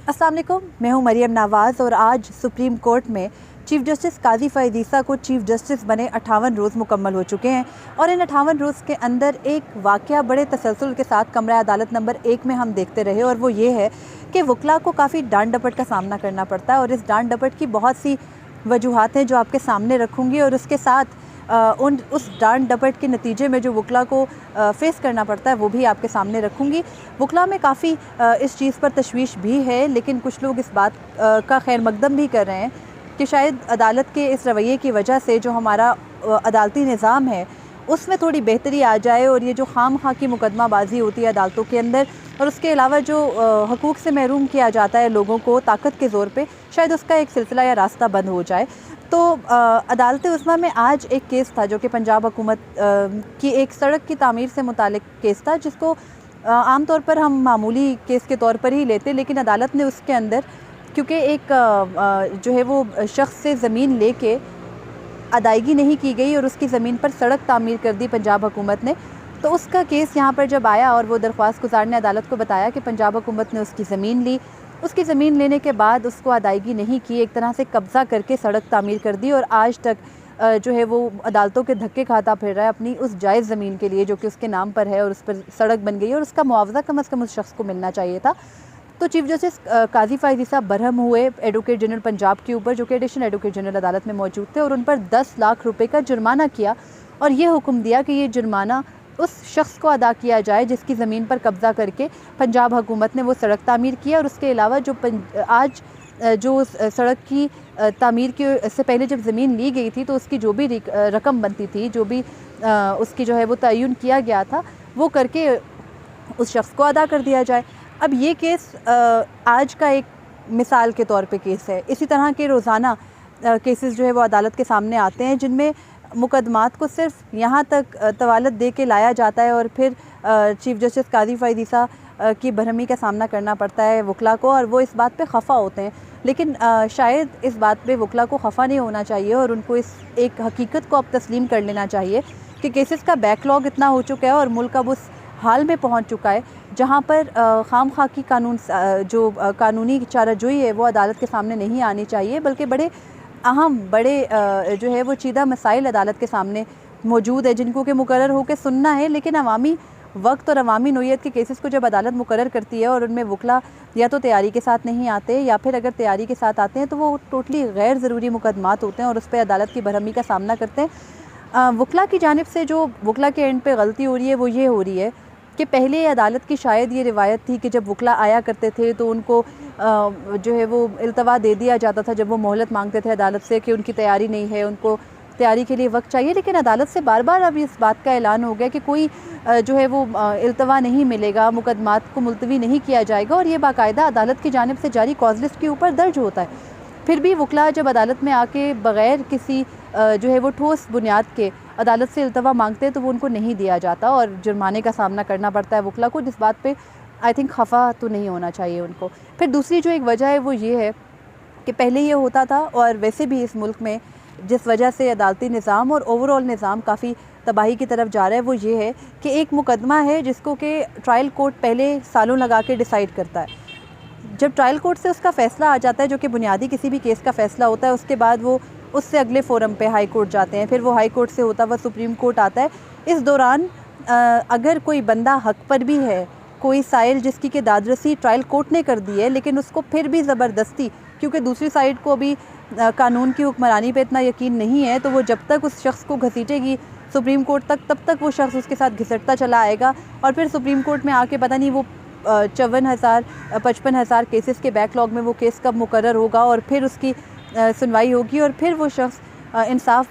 अस्सलाम वालेकुम, मैं हूं मरियम नवाज़ और आज सुप्रीम कोर्ट में चीफ़ जस्टिस काजी फ़ाइज़ ईसा को चीफ़ जस्टिस बने 58 रोज़ मुकम्मल हो चुके हैं और इन 58 रोज़ के अंदर एक वाक़या बड़े तसलसल के साथ कमरा अदालत नंबर 1 में हम देखते रहे और वो ये है कि वकला को काफ़ी डांट डपट का सामना करना पड़ता है और इस डांट डपट की बहुत सी वजूहात हैं जो आपके सामने रखूँगी और उसके साथ उस डांट डपट के नतीजे में जो वकला को फ़ेस करना पड़ता है वो भी आपके सामने रखूँगी। वकला में काफ़ी इस चीज़ पर तशवीश भी है, लेकिन कुछ लोग इस बात का खैर मकदम भी कर रहे हैं कि शायद अदालत के इस रवैये की वजह से जो हमारा अदालती निज़ाम है उसमें थोड़ी बेहतरी आ जाए और ये जो खाम खा की मुकदमाबाजी होती है अदालतों के अंदर और उसके अलावा जो हकूक़ से महरूम किया जाता है लोगों को ताकत के ज़ोर पे, शायद उसका एक सिलसिला या रास्ता बंद हो जाए। तो अदालत उस्मा में आज एक केस था जो कि पंजाब हुकूमत की एक सड़क की तामीर से मुतालिक केस था, जिसको आम तौर पर हम मामूली केस के तौर पर ही लेते, लेकिन अदालत ने उसके अंदर क्योंकि एक जो है वो शख्स से ज़मीन लेके अदायगी नहीं की गई और उसकी ज़मीन पर सड़क तामीर कर दी पंजाब हुकूमत ने, तो उसका केस यहाँ पर जब आया और वो दरख्वास्त गुज़ार ने अदालत को बताया कि पंजाब हुकूमत ने उसकी ज़मीन ली, उसकी ज़मीन लेने के बाद उसको अदायगी नहीं की, एक तरह से कब्ज़ा करके सड़क तामीर कर दी और आज तक जो है वो अदालतों के धक्के खाता फिर रहा है अपनी उस जायज़ ज़मीन के लिए जो कि उसके नाम पर है और उस पर सड़क बन गई है और उसका मुआवजा कम अज़ कम उस शख्स को मिलना चाहिए था। तो चीफ़ जस्टिस काजी फ़ाइज़ ईसा बरहम हुए एडवोकेट जनरल पंजाब के ऊपर, जो कि एडिशनल एडवोकेट जनरल अदालत में मौजूद थे, और उन पर 10 लाख रुपए का जुर्माना किया और ये हुक्म दिया कि ये जुर्माना उस शख्स को अदा किया जाए जिसकी ज़मीन पर कब्ज़ा करके पंजाब हुकूमत ने वो सड़क तामीर किया। और उसके अलावा जो आज जो सड़क की तामीर के से पहले जब ज़मीन ली गई थी तो उसकी जो भी रकम बनती थी, जो भी उसकी जो है वो तयन किया गया था, वो करके उस शख्स को अदा कर दिया जाए। अब ये केस आज का एक मिसाल के तौर पे केस है। इसी तरह के रोज़ाना केसेस जो है वो अदालत के सामने आते हैं जिनमें मुकदमात को सिर्फ यहाँ तक तवालत दे के लाया जाता है और फिर चीफ़ जस्टिस काजी फ़ाइज़ ईसा की बरहमी का सामना करना पड़ता है वकला को और वो इस बात पे खफा होते हैं। लेकिन शायद इस बात पे वकला को खफा नहीं होना चाहिए और उनको इस एक हकीकत को अब तस्लीम कर लेना चाहिए कि केसेस का बैकलॉग इतना हो चुका है और मुल्क अब उस हाल में पहुंच चुका है जहां पर खाम खा की जो कानूनी चाराजोई है वो अदालत के सामने नहीं आनी चाहिए, बल्कि बड़े अहम जो है वो चीदा मसाइल अदालत के सामने मौजूद है जिनको कि मुकर्रर होकर सुनना है। लेकिन अवामी वक्त और अवामी नोयत के केसेस को जब अदालत मुकर्रर करती है और उनमें वकला या तो तैयारी के साथ नहीं आते या फिर अगर तैयारी के साथ आते हैं तो वो टोटली गैर ज़रूरी मुकदमात होते हैं और उस पर अदालत की बरहमी का सामना करते हैं। वकला की जानिब से जो वकला के एंड पे गलती हो रही है वो ये हो रही है कि पहले अदालत की शायद ये रिवायत थी कि जब वकला आया करते थे तो उनको जो है वो इल्तवा दे दिया जाता था जब वो मोहलत मांगते थे अदालत से कि उनकी तैयारी नहीं है, उनको तैयारी के लिए वक्त चाहिए। लेकिन अदालत से बार बार अब इस बात का ऐलान हो गया कि कोई जो है वो इल्तवा नहीं मिलेगा, मुकदमात को मुलतवी नहीं किया जाएगा और ये बाकायदा अदालत की जानिब से जारी कॉज लिस्ट के ऊपर दर्ज होता है। फिर भी वकला जब अदालत में आके बग़ैर किसी जो है वो ठोस बुनियाद के अदालत से इल्तवा मांगते हैं तो वो उनको नहीं दिया जाता और जुर्माने का सामना करना पड़ता है वकला को, जिस बात पे आई थिंक खफा तो नहीं होना चाहिए उनको। फिर दूसरी जो एक वजह है वो ये है कि पहले ये होता था और वैसे भी इस मुल्क में जिस वजह से अदालती निज़ाम और ओवरऑल निज़ाम काफ़ी तबाही की तरफ जा रहा है वो ये है कि एक मुकदमा है जिसको कि ट्रायल कोर्ट पहले सालों लगा के डिसाइड करता है। जब ट्रायल कोर्ट से उसका फ़ैसला आ जाता है जो कि बुनियादी किसी भी केस का फ़ैसला होता है, उसके बाद वो उससे अगले फ़ोरम पे हाई कोर्ट जाते हैं, फिर वो हाई कोर्ट से होता हुआ सुप्रीम कोर्ट आता है। इस दौरान अगर कोई बंदा हक पर भी है, कोई साइल जिसकी कि दादरसी ट्रायल कोर्ट ने कर दी है, लेकिन उसको फिर भी ज़बरदस्ती, क्योंकि दूसरी साइड को अभी कानून की हुक्मरानी पे इतना यकीन नहीं है, तो वो जब तक उस शख्स को घसीटेगी सुप्रीम कोर्ट तक, तब तक वो शख्स उसके साथ घिसटता चला आएगा और फिर सुप्रीम कोर्ट में आके पता नहीं वो 54,000-55,000 केसेस के बैकलॉग में वो केस कब मुकर्रर होगा और फिर उसकी सुनवाई होगी और फिर वो शख्स इंसाफ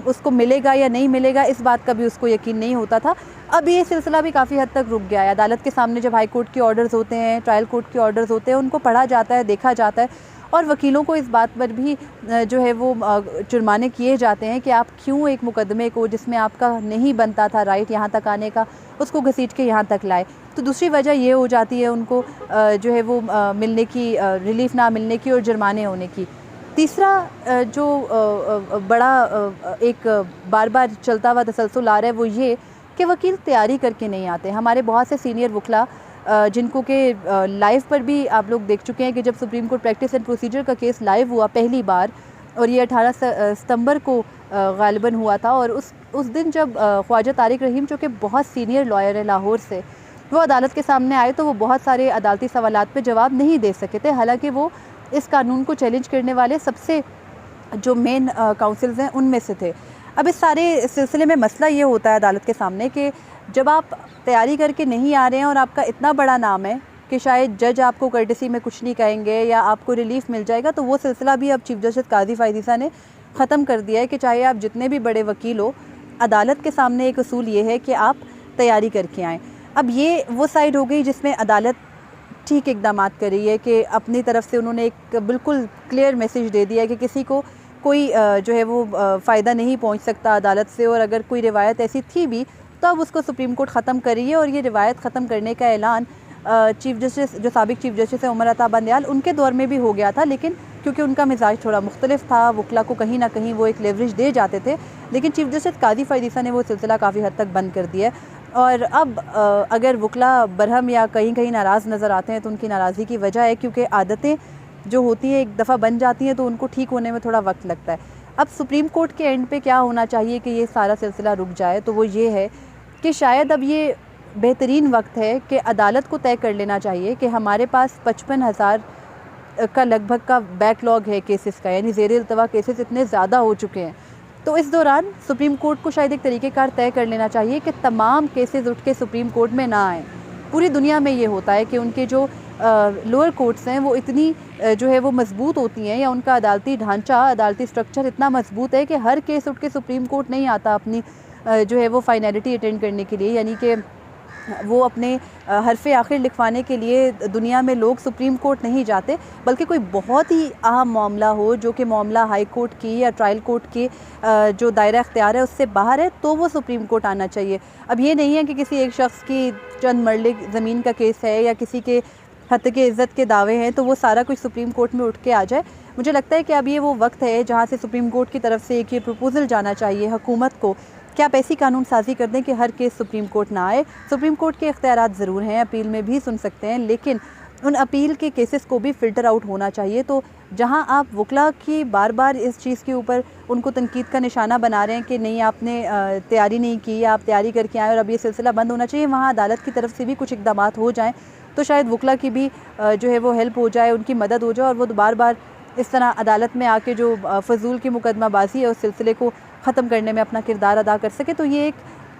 उसको मिलेगा या नहीं मिलेगा, इस बात का भी उसको यकीन नहीं होता था। अब ये सिलसिला भी काफ़ी हद तक रुक गया है। अदालत के सामने जब हाई कोर्ट के ऑर्डर्स होते हैं, ट्रायल कोर्ट के ऑर्डर्स होते हैं, उनको पढ़ा जाता है, देखा जाता है और वकीलों को इस बात पर भी जो है वो जुर्माने किए जाते हैं कि आप क्यों एक मुकदमे को जिसमें आपका नहीं बनता था राइट यहाँ तक आने का, उसको घसीट के यहाँ तक लाए। तो दूसरी वजह ये हो जाती है उनको जो है वो मिलने की, रिलीफ ना मिलने की और जुर्माने होने की। तीसरा जो बड़ा एक बार बार चलता हुआ तसलसल आ रहा है वो ये कि वकील तैयारी करके नहीं आते। हमारे बहुत से सीनियर वकला जिनको के लाइव पर भी आप लोग देख चुके हैं कि जब supreme court practice and procedure का केस लाइव हुआ पहली बार, और ये 18 सितंबर को गालिबन हुआ था। और उस दिन जब ख्वाजा तारिक रहीम, जो कि बहुत सीनियर लॉयर है लाहौर से, वो अदालत के सामने आए तो वो बहुत सारे अदालती सवालात पे जवाब नहीं दे सके थे, हालांकि वो इस कानून को चैलेंज करने वाले सबसे जो मेन काउंसिल्स हैं उनमें से थे। अब इस सारे सिलसिले में मसला ये होता है अदालत के सामने कि जब आप तैयारी करके नहीं आ रहे हैं और आपका इतना बड़ा नाम है कि शायद जज आपको कर्टसी में कुछ नहीं कहेंगे या आपको रिलीफ मिल जाएगा, तो वो सिलसिला भी अब चीफ जस्टिस काजी फ़ाइज़ ईसा ने ख़त्म कर दिया है कि चाहे आप जितने भी बड़े वकील हो, अदालत के सामने एक असूल ये है कि आप तैयारी करके आएँ। अब ये वो साइड हो गई जिसमें अदालत ठीक इकदाम कर रही है कि अपनी तरफ से उन्होंने एक बिल्कुल क्लियर मैसेज दे दिया है कि किसी को कोई जो है वो फ़ायदा नहीं पहुंच सकता अदालत से, और अगर कोई रिवायत ऐसी थी भी तो अब उसको सुप्रीम कोर्ट ख़त्म कर रही है। और ये रिवायत ख़त्म करने का ऐलान चीफ जस्टिस, जो साबिक चीफ जस्टिस है उमर अता बंदयाल, उनके दौर में भी हो गया था, लेकिन क्योंकि उनका मिजाज थोड़ा मुख्तलिफ था, वकला को कहीं ना कहीं वो एक लेवरेज दे जाते थे, लेकिन चीफ जस्टिस काजी फ़ाइज़ ईसा ने वो सिलसिला काफ़ी हद तक बंद कर दिया है। और अब अगर वकला बरहम या कहीं कहीं नाराज़ नज़र आते हैं तो उनकी नाराज़गी की वजह है क्योंकि आदतें जो होती हैं एक दफ़ा बन जाती हैं तो उनको ठीक होने में थोड़ा वक्त लगता है। अब सुप्रीम कोर्ट के एंड पे क्या होना चाहिए कि ये सारा सिलसिला रुक जाए, तो वो ये है कि शायद अब ये बेहतरीन वक्त है कि अदालत को तय कर लेना चाहिए कि हमारे पास 55,000 का लगभग का बैकलॉग है केसेस का, यानी ज़ेर इल्तवा केसेस इतने ज़्यादा हो चुके हैं। तो इस दौरान सुप्रीम कोर्ट को शायद एक तरीक़ेकार तय कर लेना चाहिए कि तमाम केसेस उठ के सुप्रीम कोर्ट में ना आएँ। पूरी दुनिया में ये होता है कि उनके जो लोअर कोर्ट्स हैं वो इतनी जो है वो मजबूत होती हैं, या उनका अदालती ढांचा, अदालती स्ट्रक्चर इतना मजबूत है कि हर केस उठ के सुप्रीम कोर्ट नहीं आता अपनी जो है वो फाइनलिटी अटेंड करने के लिए, यानी कि वो अपने हरफ़े आखिर लिखवाने के लिए दुनिया में लोग सुप्रीम कोर्ट नहीं जाते, बल्कि कोई बहुत ही अहम मामला हो जो कि मामला हाई कोर्ट की या ट्रायल कोर्ट के जो दायरा इख्तियार है उससे बाहर है, तो वो सुप्रीम कोर्ट आना चाहिए। अब ये नहीं है कि किसी एक शख्स की चंद मरले ज़मीन का केस है या किसी के हत्या के इज़्ज़त के दावे हैं तो वो सारा कुछ सुप्रीम कोर्ट में उठ के आ जाए। मुझे लगता है कि अब ये वो वक्त है जहाँ से सुप्रीम कोर्ट की तरफ से एक ये प्रपोज़ल जाना चाहिए हुकूमत को कि आप ऐसी कानून साजी कर दें कि हर केस सुप्रीम कोर्ट ना आए। सुप्रीम कोर्ट के इख्तियारात ज़रूर हैं, अपील में भी सुन सकते हैं, लेकिन उन अपील के केसेस को भी फ़िल्टर आउट होना चाहिए। तो जहां आप वकला की बार बार इस चीज़ के ऊपर उनको तनकीद का निशाना बना रहे हैं कि नहीं आपने तैयारी नहीं की, आप तैयारी करके आए और अब ये सिलसिला बंद होना चाहिए, वहाँ अदालत की तरफ से भी कुछ इक़दाम हो जाएँ तो शायद वकला की भी जो है वो हेल्प हो जाए, उनकी मदद हो जाए, और वो बार बार इस तरह अदालत में आके जो फजूल की मुकदमाबाजी है उस सिलसिले को ख़त्म करने में अपना किरदार अदा कर सके। तो ये एक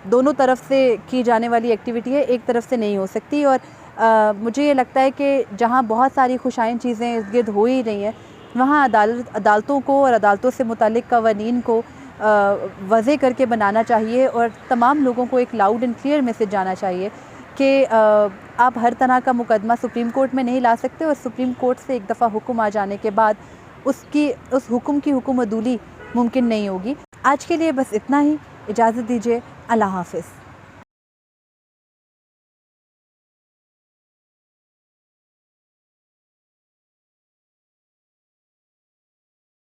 दोनों तरफ से की जाने वाली एक्टिविटी है, एक तरफ से नहीं हो सकती। और मुझे ये लगता है कि जहाँ बहुत सारी खुशाइन चीज़ें इर्द गिर्द हो ही रही हैं, वहाँ अदालतों को और अदालतों से मुताल्लिक़ कवानीन को वज़े करके बनाना चाहिए, और तमाम लोगों को एक लाउड एंड क्लियर मैसेज जाना चाहिए कि आप हर तरह का मुकदमा सुप्रीम कोर्ट में नहीं ला सकते, और सुप्रीम कोर्ट से एक दफ़ा हुक्म आ जाने के बाद उस हुक्म की हुकुम अदूली मुमकिन नहीं होगी। आज के लिए बस इतना ही, इजाज़त दीजिए, अल्लाह हाफ़िज़।